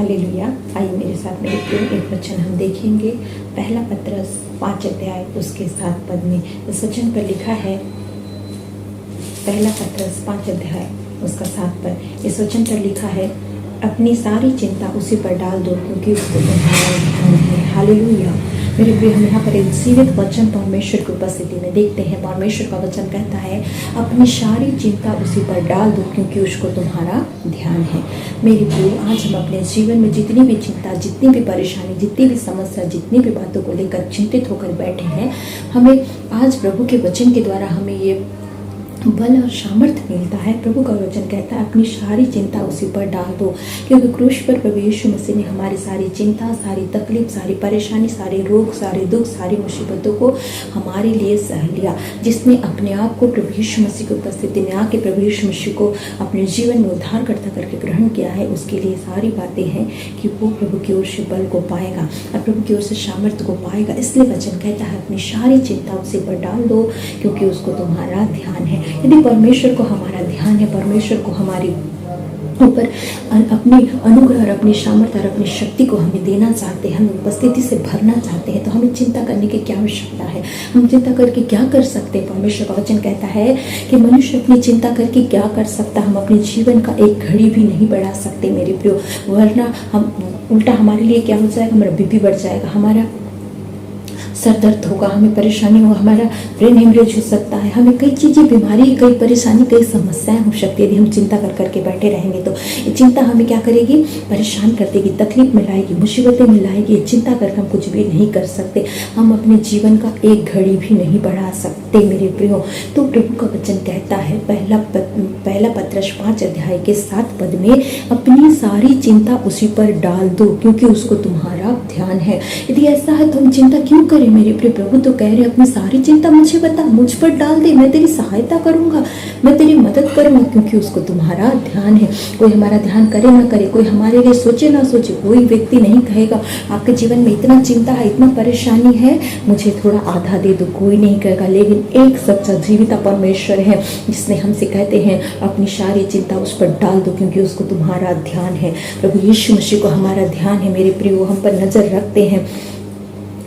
Hallelujah. आइए मेरे साथ मेरे प्रिय एक वचन हम देखेंगे। पहला पत्रस 5 अध्याय उसके 7 पद में इस वचन पर लिखा है। पहला पत्रस 5 अध्याय उसका 7 पद इस वचन पर लिखा है, अपनी सारी चिंता उसी पर डाल दो क्योंकि उसको तुम्हारा ध्यान है। हालेलुया। मेरे प्रिय, हम यहाँ पर एक जीवित वचन परमेश्वर की उपस्थिति में देखते हैं। परमेश्वर का वचन कहता है, अपनी सारी चिंता उसी पर डाल दो क्योंकि उसको तुम्हारा ध्यान है। मेरे प्रिय, आज हम अपने जीवन में जितनी भी चिंता, जितनी भी परेशानी, जितनी भी समस्या, जितनी भी बातों को लेकर चिंतित होकर बैठे हैं, हमें आज प्रभु के वचन के द्वारा हमें ये बल और सामर्थ्य मिलता है। प्रभु का वचन कहता है, अपनी सारी चिंता उसी पर डाल दो क्योंकि क्रूस पर प्रभु यीशु मसीह ने हमारी सारी चिंता, सारी तकलीफ, सारी परेशानी, सारे रोग, सारे दुख, सारी मुसीबतों को हमारे लिए सह लिया। जिसने अपने आप को प्रभु यीशु मसीह की उपस्थिति में आके प्रभु यीशु मसीह को अपने जीवन में उद्धारकर्ता करके ग्रहण किया है, उसके लिए सारी बातें हैं कि वो प्रभु की ओर से बल को पाएगा और प्रभु की ओर से सामर्थ्य को पाएगा। इसलिए वचन कहता है, अपनी सारी चिंता उसी पर डाल दो क्योंकि उसको तुम्हारा ध्यान है। यदि परमेश्वर को हमारा ध्यान है, परमेश्वर को हमारी ऊपर अपनी अनुग्रह और अपनी सामर्थ्य और अपनी शक्ति को हमें देना चाहते हैं, हम उपस्थिति से भरना चाहते हैं, तो हमें चिंता करने की क्या आवश्यकता है? हम चिंता करके क्या कर सकते हैं? परमेश्वर का वचन कहता है कि मनुष्य अपनी चिंता करके क्या कर सकता? हम अपने जीवन का एक घड़ी भी नहीं बढ़ा सकते मेरे प्रियो, वरना हम उल्टा हमारे लिए क्या हो जाएगा? हमारा बीपी बढ़ जाएगा, हमारा सर दर्द होगा, हमें परेशानी होगा, हमारा ब्रेन हेमरेज हो सकता है, हमें कई चीज़ें, बीमारी, कई परेशानी, कई समस्याएं हो सकती है। यदि हम चिंता कर करके बैठे रहेंगे तो ये चिंता हमें क्या करेगी? परेशान कर देगी, तकलीफ में लाएगी, मुसीबतें में लाएगी। चिंता करके हम कुछ भी नहीं कर सकते, हम अपने जीवन का एक घड़ी भी नहीं बढ़ा सकते मेरे प्रियो। तो प्रभु का वचन कहता है, पहला पत्रस 5 अध्याय के 7 पद में, अपनी सारी चिंता उसी पर डाल दो क्योंकि उसको तुम्हारा ध्यान है। यदि ऐसा है तो हम चिंता क्यों करें मेरे प्रिय? प्रभु तो कह रहे, अपनी सारी चिंता मुझे बता, मुझ पर डाल दे, मैं तेरी सहायता करूंगा, मैं तेरी मदद करूंगा क्योंकि उसको तुम्हारा ध्यान है। कोई हमारा ध्यान करे ना करे, कोई हमारे लिए सोचे ना सोचे, कोई व्यक्ति नहीं कहेगा आपके जीवन में इतना चिंता है, इतना परेशानी है, मुझे थोड़ा आधा दे दो, कोई नहीं कहेगा। लेकिन एक सच्चा जीविता परमेश्वर है जिसने हमसे कहते हैं, अपनी सारी चिंता उस पर डाल दो क्योंकि उसको तुम्हारा ध्यान है। प्रभु यीशु मसीह को हमारा ध्यान है मेरे प्रिय, वो हम पर नजर रखते हैं,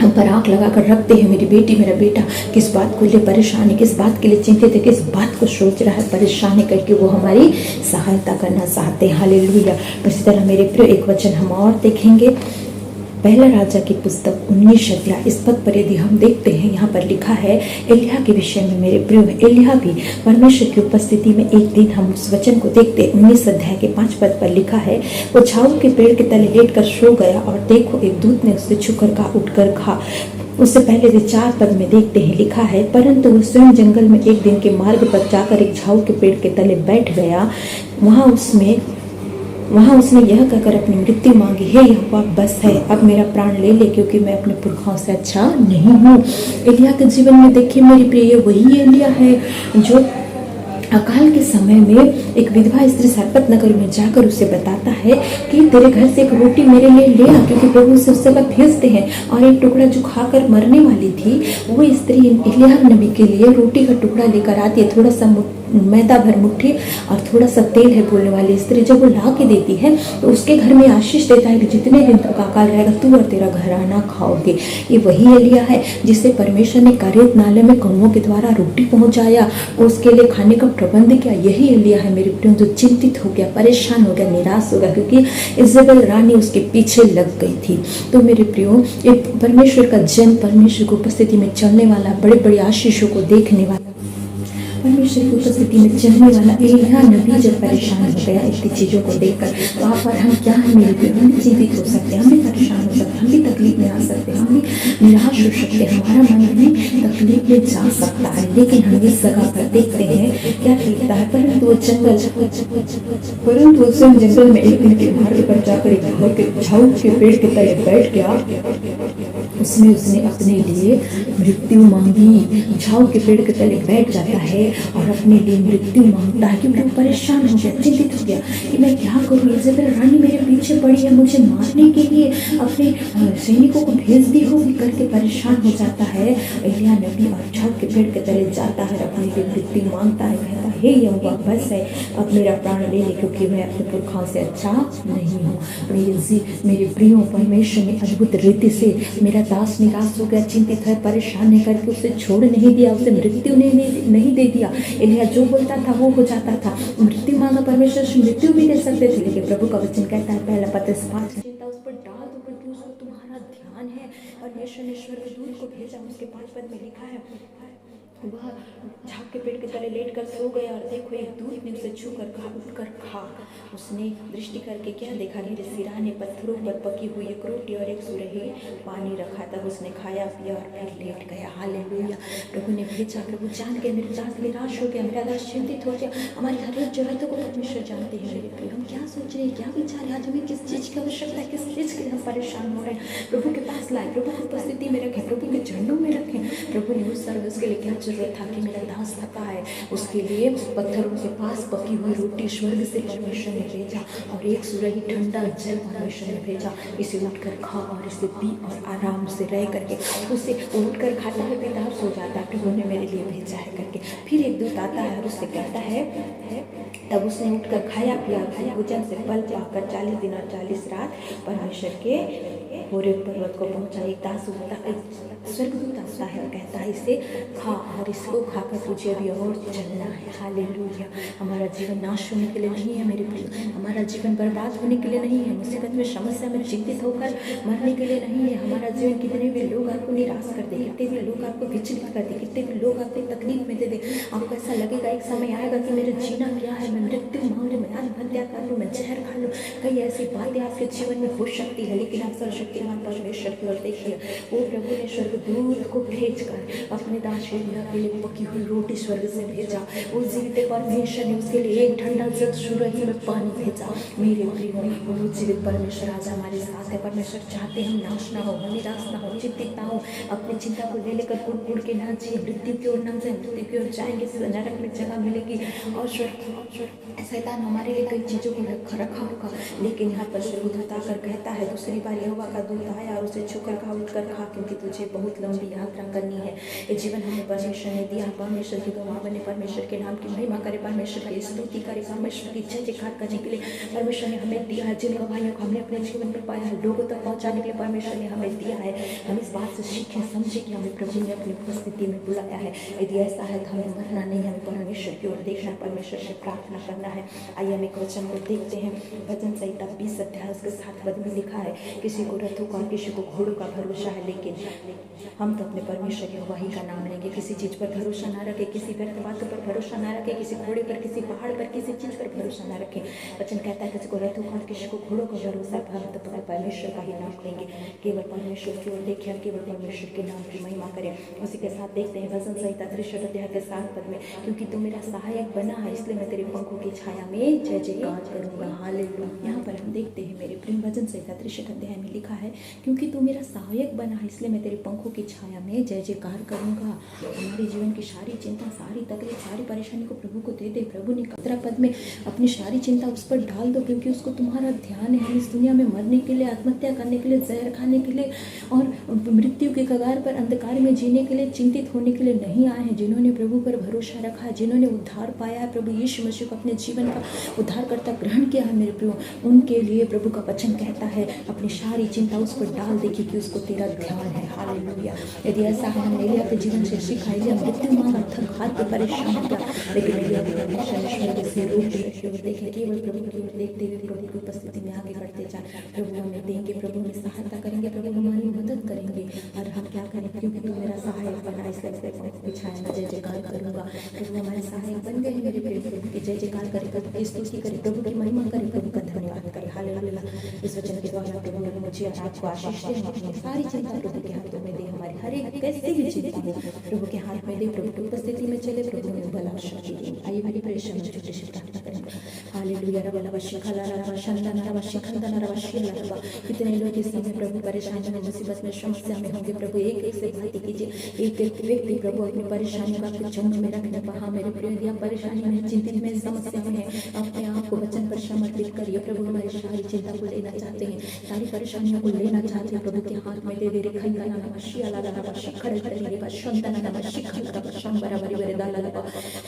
हम पर आँख लगा कर रखते हैं। मेरी बेटी, मेरा बेटा किस बात को लिए परेशान है, किस बात के लिए चिंतित है, किस बात को सोच रहा है, परेशान है करके वो हमारी सहायता करना चाहते हैं। हालेलुया। इसी तरह मेरे प्रिय एक वचन हम और देखेंगे। पहला राजा की पुस्तक 19 अध्याय इस पद पर यदि हम देखते हैं, यहाँ पर लिखा है एलिय्याह के विषय में मेरे प्रिय। एलिय्याह भी परमेश्वर की उपस्थिति में एक दिन हम उस वचन को देखते 19 अध्याय के 5 पद पर लिखा है, वो झाऊ के पेड़ के तले लेटकर सो गया और देखो एक दूत ने उससे छूकर कहा, उठकर खा। उससे पहले भी 4 पद में देखते हैं, लिखा है, परंतु वो स्वयं जंगल में एक दिन के मार्ग पर जाकर एक झाऊ के पेड़ के तले बैठ गया। वहाँ उसने यह कहकर अपनी मृत्यु मांगी, हे यहोवा बस है, अब मेरा प्राण ले ले क्योंकि मैं अपने पुरखाओं से अच्छा नहीं हूँ। एलिय्याह के जीवन में देखिए मेरे प्रिय, वही एलिय्याह है जो अकाल के समय में एक विधवा स्त्री सरपत नगर में जाकर उसे बताता है कि तेरे घर से एक रोटी मेरे लिए ले आ, क्योंकि प्रभु से उससे भेजते हैं। और एक टुकड़ा जो खाकर मरने वाली थी, वो स्त्री एलिय्याह नबी के लिए रोटी का टुकड़ा लेकर आती है, थोड़ा सा मैदा भर मुट्ठी और थोड़ा सा तेल है बोलने वाली स्त्री। जब वो ला के देती है तो उसके घर में आशीष देता है कि जितने दिन तक अकाल रहेगा तू और तेरा घराना खाओगे। ये वही एलिय्याह है जिसे परमेश्वर ने करेत नाले में कौओं के द्वारा रोटी पहुंचाया, उसके लिए खाने का प्रबंध किया। यही एलिय्याह है मेरे प्रिय, जो चिंतित हो गया, परेशान हो गया, निराश हो गया क्योंकि इजेबेल रानी उसके पीछे लग गई थी। तो मेरे प्रियो, एक परमेश्वर का जन, परमेश्वर की उपस्थिति में चलने वाला, बड़े बड़े आशीषों को देखने वाला, परमेश्वर की उपस्थिति में चलने वाला एलिय्याह नबी जब परेशान हो गया इतनी चीज़ों को देखकर, तो आप और हम क्या है मेरे प्रिय? हम भी चिंतित हो सकते हैं, हम भी परेशान हो सकते हैं, हम भी तकलीफ में आ सकते हैं, हम भी निराश हो सकते हैं, हमारा मन भी तकलीफ में जा सकता है। लेकिन हम इस जगह पर देखते हैं क्या लिखता है, परंतु वो स्वयं जंगल में एक दिन के मार्ग पर जाकर एक झाऊ के पेड़ के तले बैठ गया। उसने अपने लिए मृत्यु मांगी, झाऊ के पेड़ के तले बैठ जाता है और अपने लिए मृत्यु मांगता है, क्योंकि वो परेशान हो गया, चिंतित हो गया कि मैं क्या करूँ, इजेबेल रानी मेरे पीछे पड़ी है, मुझे मारने के लिए अपने सैनिकों को भेज दी होगी करके परेशान हो जाता है। एलिया नबी और झाऊ के पेड़ के तले जाता है, अपने लिए मृत्यु मांगता है, कहता है हे यहोवा बस है, अब मेरा प्राण ले ले, क्योंकि मैं अपने पुरखाओं से अच्छा नहीं हूँ। मेरे प्रियो परमेश्वर ने अद्भुत रीति से मेरा दास निराश हो गया, चिंतित है, परेशान है करके उसे छोड़ नहीं दिया, उसे मृत्यु ने नहीं दे दिया। एलिया जो बोलता था वो हो जाता था। मृत्यु मांगा, परमेश्वर से मृत्यु भी दे सकते थे, लेकिन प्रभु का वचन कहता है पहला पत्रस 5 चिंता उस पर डाल दो क्योंकि उसको तुम्हारा ध्यान है। परमेश्वर ने स्वर्गदूत को भेजा, उसके 5 पद में लिखा है वह झाग के पेड़ के तले लेटकर सो गया और देखो एक दूत ने उसे छूकर कहा उठकर खा। उसने दृष्टि करके क्या देखा, मेरे सिरहाने पत्थरों पर पकी हुई एक रोटी और एक सुरही पानी रखा था। उसने खाया पिया और फिर लेट गया। हालेलुया। प्रभु ने भेजा, प्रभु जान के मेरे दास निराश हो गया, मेरा दास चिंतित हो गया। हमारी हर एक जरूरतों को परमेश्वर जानते हैं मेरे प्रिय। हम क्या सोच रहे हैं, क्या विचार है, आज हमें किस चीज़ की आवश्यकता है, किस चीज़ के लिए हम परेशान हो रहे हैं, प्रभु के पास लाए, प्रभु की उपस्थिति में रखें, प्रभु के चरणों में रखें। प्रभु ने उस सर्विस के लिए क्या जरूरत था कि मेरा दास थका है, उसके लिए पत्थरों के पास पकी हुई रोटी स्वर्ग से परमेश्वर ने भेजा और एक सुरही ठंडा जल परमेश्वर ने भेजा। इसे उठकर खा और इसे पी और आराम से रह करके उसे उठकर खाता है, पीता है, सो जाता है, प्रभु ने मेरे लिए भेजा है करके। फिर एक दूत आता है और उससे कहता है, तब उसने उठकर खाया पिया, भोजन से फल पाकर 40 दिन और 40 रात परमेश्वर के होरेब पर्वत को पहुंचा। एक दास स्वर्गदूत आता है और कहता है इसे खा और इसको खाकर तुझे अभी और चलना है। हालेलुया। हमारा जीवन नाश होने के लिए नहीं है मेरे प्रिय, हमारा जीवन बर्बाद होने के लिए नहीं है, मुसीबत में समस्या में चिंतित होकर मरने के लिए नहीं है। हमारा जीवन कितने भी लोग आपको निराश कर दे, कितने भी लोग आपको विचलित कर दे, कितने भी लोग आपको तकलीफ में दे दे, आपको ऐसा लगेगा एक समय आएगा कि मेरा जीना क्या है, मैं मृत्यु मांग लूँ, मैं आत्महत्या कर लूँ, मैं जहर खा लूँ। कई ऐसी बातें आपके जीवन में हो सकती है, लेकिन आप सर्वशक्तिमान परमेश्वर की ओर देखिए। वो प्रभु ने स्वर्गदूत को भेजकर अपने दास एलिया के लिए पकी हुई रोटी स्वर्ग से भेजा। उस जीवित परमेश्वर ने उसके लिए एक ठंडा जल सुरही में पानी भेजा। मेरे प्रियो, वो जीवित परमेश्वर आज हमारे साथ है। परमेश्वर चाहते हम नाश ना हो, निराश ना हो, चिंतित ना हो, अपनी चिंता को ले लेकर कुड़ के ना जिए, मृत्यु की ओर ना जाए, मृत्यु की ओर जाएंगे तो नरक में जगह मिलेगी। और शैतान हमारे लिए कई चीज़ों को रखा होगा, लेकिन यहाँ पर स्वर्गदूत आकर कहता है, दूसरी बार यहोवा का दूत आया और उसे छूकर कहा उठकर खा, क्योंकि तुझे बहुत लंबी यात्रा करनी है। ये जीवन हमें परमेश्वर ने दिया। परमेश्वर की दुआ बने, परमेश्वर के नाम की महिमा करे, परमेश्वर की स्तुति करे, परमेश्वर की जय जयकार करने के लिए परमेश्वर ने हमें दिया है। जिन गवाहियों को हमने अपने जीवन में पाया है, लोगों तक पहुँचाने के लिए परमेश्वर ने हमें दिया है। हम इस बात से सीखें, समझें कि हमें प्रभु ने अपनी उपस्थिति में बुलाया है। यदि ऐसा है तो हमें मरना नहीं, हमें परमेश्वर की ओर देखना, परमेश्वर से प्रार्थना करना है। आइए हम एक वचन को देखते हैं। भजन संहिता 20 अध्याय उसके 7 पद में लिखा है, किसी को रथों का और किसी को घोड़ों का भरोसा है, लेकिन हम तो अपने परमेश्वर की गवाही का नाम लेंगे। किसी चीज़ पर भरोसा ना रखें, किसी व्यर्थ बातों पर भरोसा ना रखें, किसी घोड़े पर, किसी पहाड़ पर, किसी चीज़ पर भरोसा ना रखें। वचन कहता है किसी को रथों का और किसी को घोड़ों का भरोसा है, हम तो परमेश्वर का ही नाम लेंगे। केवल परमेश्वर की ओर देखें, हम केवल परमेश्वर के नाम की महिमा करें। उसी के साथ देखते हैं भजन संहिता 63 अध्याय के 7 पद में, क्योंकि तू मेरा सहायक बना है इसलिए मैं तेरे पंखों की छाया में जय जयकार करूँगा। हालेलुया। यहाँ पर हम देखते हैं मेरे प्रिय, भजन संहिता 63 अध्याय में लिखा है, क्योंकि तू मेरा सहायक बना है इसलिए मैं तेरे पंखों की छाया में जय जयकार करूँगा। हमारे जीवन की सारी चिंता, सारी तकलीफ, सारी परेशानी को प्रभु को दे दे। प्रभु ने 17 पद में अपनी सारी चिंता उस पर डाल दो, क्योंकि उसको तुम्हारा ध्यान है। हम इस दुनिया में मरने के लिए, आत्महत्या करने के लिए, जहर खाने के लिए और मृत्यु के कगार पर अंधकार में जीने के लिए, चिंतित होने के लिए नहीं आए हैं। जिन्होंने प्रभु पर भरोसा रखा है, जिन्होंने उद्धार पाया है, प्रभु यीशु मसीह को अपने जीवन का उद्धारकर्ता ग्रहण किया है मेरे प्रियो, उनके लिए प्रभु का वचन कहता है अपनी सारी चिंता उस पर डाल दे, क्योंकि उसको तेरा ध्यान है। हालेलुया। यदि ऐसा है, हमने एलिया के जीवन से सीखा, एलिया मृत्यु मांगा, थक हार के परेशान था, लेकिन एलिया से रोक देखें, केवल प्रभु की ओर देखते हुए प्रभु की उपस्थिति में आगे बढ़ते जाए। प्रभु हमें देंगे, प्रभु हमें सहायता करेंगे, प्रभु हमारी मदद करेंगे। और हम क्या करें, क्योंकि तू मेरा सहायक बना इसलिए पंखों की छाया में जय जयकार करूँगा। प्रभु हमारे सहायक बन गए मेरे प्रिय, प्रभु की जय जयकार करे, प्रभु की स्तुति करे, प्रभु की महिमा करे, प्रभु का धन्यवाद करे। हालेलुया। इस वचन के द्वारा प्रभु ने मुझे और आपको आशीष दे, अपनी सारी चिंता प्रभु के हाथों में दे, हमारी हर एक कैसी भी चिंता हो प्रभु के हाथ में दे, प्रभु की उपस्थिति में चले, प्रभु ने भला शक्ति दे। आइए मेरी परेशानी छोटी सी प्रार्थना करें। हालेलुया। हालेलुया रबा शिखला रबा शंदन रबा शिखंदन रबा शिला रबा। कितने लोग इस समय प्रभु परेशानी में, मुसीबत में, समस्या में होंगे प्रभु, एक एक से बातें कीजिए। एक एक व्यक्ति प्रभु अपनी परेशानियों को आपके चरणों में रखने पा। मेरे प्रिय परेशानी में, चिंतित में, समस्या में है, अपने आप को वचन पर समर्पित करिए। प्रभु हमारी सारी चिंता को लेना चाहते हैं, सारी परेशानियों को लेना चाहते हैं, प्रभु के हाथ में दे दे रे। खंदा ना शिला रबा शिखर रे बा शंदन ना शिखल रबा शंबरा बरी बरे दाला रबा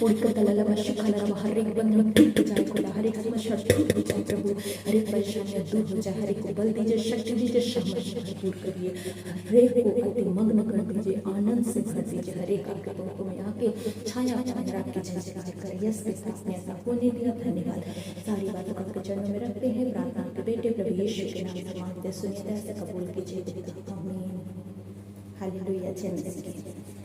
उड़कर दाला रबा शिखल रबा। हर एक बंधन टूट जाए खुदा, हर एक समस्या टूट जाए प्रभु, हर एक परेशानियां दूर हो जाए, हर एक को बल दीजिए, शक्ति दीजिए, सामर्थ्य भरपूर करिए, हर एक को अति मग्न कर दीजिए, आनंद से भर दीजिए। हर एक आपके पंखों में आके छाया छाया आपकी झंझकार करे। यस के साथ में ऐसा होने दिया। धन्यवाद। सारी बातों को आपके चरणों में रखते हैं। प्रार्थना के बेटे प्रभु यीशु के नाम से मांगते सुनिए, ऐसे कबूल कीजिए। आमीन। हालेलुया। जय मसीह।